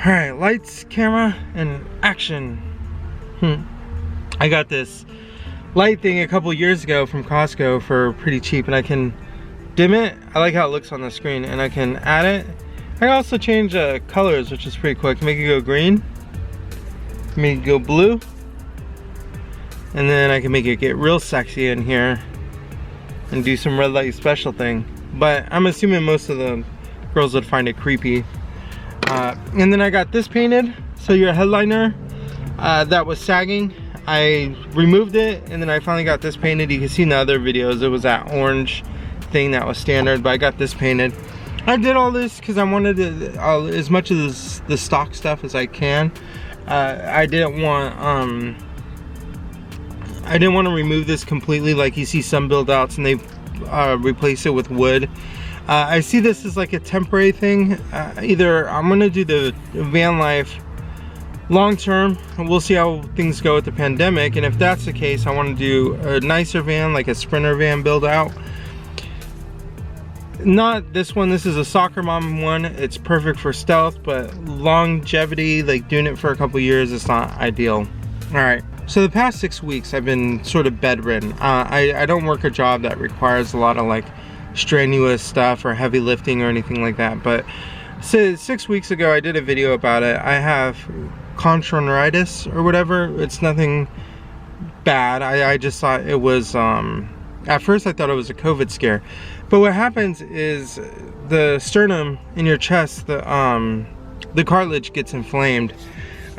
Alright, lights, camera, and action. I got this light thing a couple years ago from Costco for pretty cheap, and I can dim it. I like how it looks on the screen, and I can add it. I can also change colors, which is pretty cool. I can make it go green, make it go blue, and then I can make it get real sexy in here and do some red light special thing. But I'm assuming most of the girls would find it creepy. And then I got this painted. So your headliner that was sagging, I removed it, and then I finally got this painted. You can see in the other videos it was that orange thing that was standard, but I got this painted. I did all this because I wanted to, as much of the stock stuff as I can. I didn't want to remove this completely, like you see some build outs and they've replaced it with wood. I see this as like a temporary thing. Either I'm gonna do the van life long term, we'll see how things go with the pandemic, and if that's the case, I want to do a nicer van, like a Sprinter van build out. Not this one, this is a soccer mom one. It's perfect for stealth, but longevity, like doing it for a couple years, it's not ideal. Alright, so the past 6 weeks I've been sort of bedridden. I don't work a job that requires a lot of like strenuous stuff or heavy lifting or anything like that, but 6 weeks ago I did a video about it. I have chondritis or whatever. It's nothing bad. I just thought it was at first I thought it was a COVID scare, but what happens is the sternum in your chest, the cartilage gets inflamed,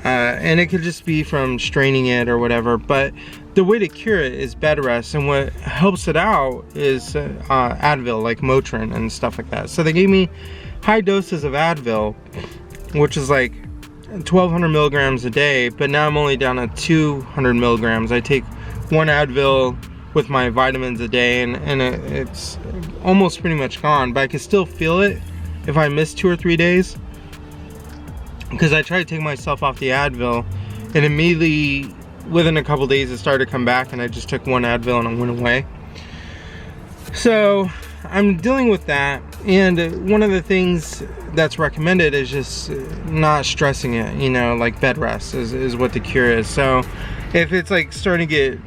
and it could just be from straining it or whatever. But the way to cure it is bed rest, and what helps it out is Advil, like Motrin and stuff like that. So they gave me high doses of Advil, which is like 1,200 milligrams a day, but now I'm only down to 200 milligrams. I take one Advil with my vitamins a day, and it's almost pretty much gone, but I can still feel it if I miss 2 or 3 days, because I tried to take myself off the Advil, and immediately within a couple days it started to come back, and I just took one Advil and it went away. So I'm dealing with that, and one of the things that's recommended is just not stressing it, you know, like bed rest is what the cure is. So if it's like starting to get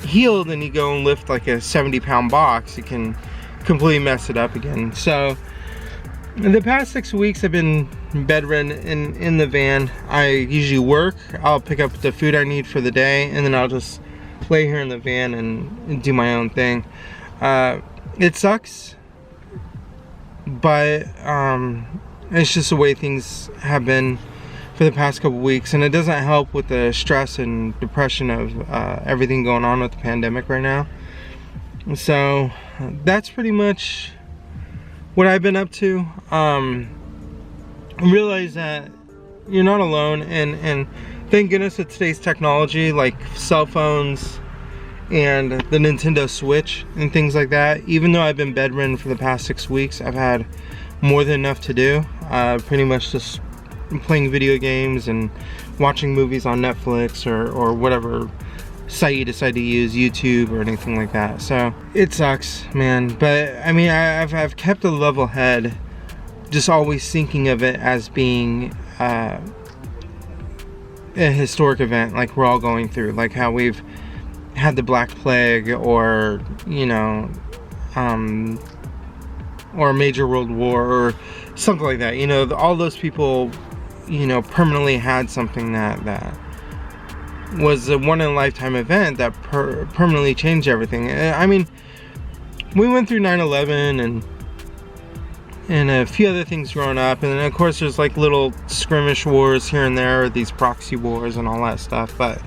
healed and you go and lift like a 70-pound box, you can completely mess it up again. So in the past 6 weeks I've been bedridden in the van. I usually work, I'll pick up the food I need for the day, and then I'll just lay here in the van and do my own thing. It sucks, but it's just the way things have been for the past couple weeks, and it doesn't help with the stress and depression of everything going on with the pandemic right now. So that's pretty much what I've been up to. Realize that you're not alone, and thank goodness with today's technology, like cell phones and the Nintendo Switch and things like that. Even though I've been bedridden for the past 6 weeks, I've had more than enough to do. Pretty much just playing video games and watching movies on Netflix or whatever site you decide to use, YouTube or anything like that. So it sucks, man, but I mean, I've kept a level head, just always thinking of it as being a historic event, like we're all going through, like how we've had the Black Plague, or you know, or a major world war or something like that. You know, all those people, you know, permanently had something that was a one-in-a-lifetime event that permanently changed everything. I mean, we went through 9/11 and a few other things growing up, and then of course there's like little skirmish wars here and there, these proxy wars and all that stuff, but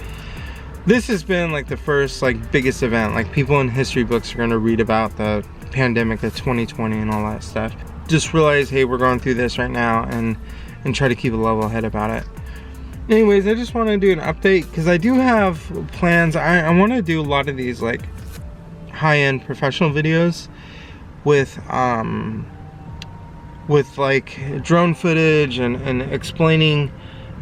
this has been like the first like biggest event. Like people in history books are going to read about the pandemic of 2020 and all that stuff. Just realize, hey, we're going through this right now, and try to keep a level head about it. Anyways, I just want to do an update because I do have plans. I want to do a lot of these like high-end professional videos with like drone footage and explaining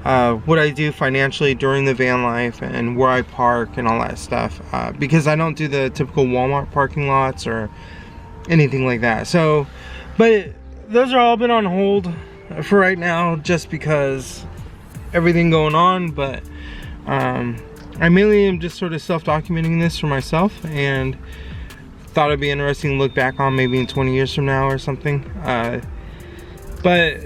what I do financially during the van life and where I park and all that stuff, because I don't do the typical Walmart parking lots or anything like that. So, but those are all been on hold for right now, just because everything going on, but I mainly am just sort of self-documenting this for myself, and thought it'd be interesting to look back on maybe in 20 years from now or something. But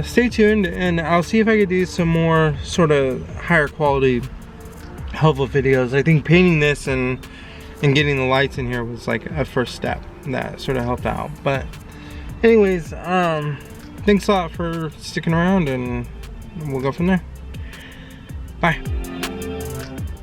stay tuned, and I'll see if I could do some more sort of higher quality helpful videos. I think painting this and getting the lights in here was like a first step that sort of helped out. But anyways, thanks a lot for sticking around, and we'll go from there. Bye.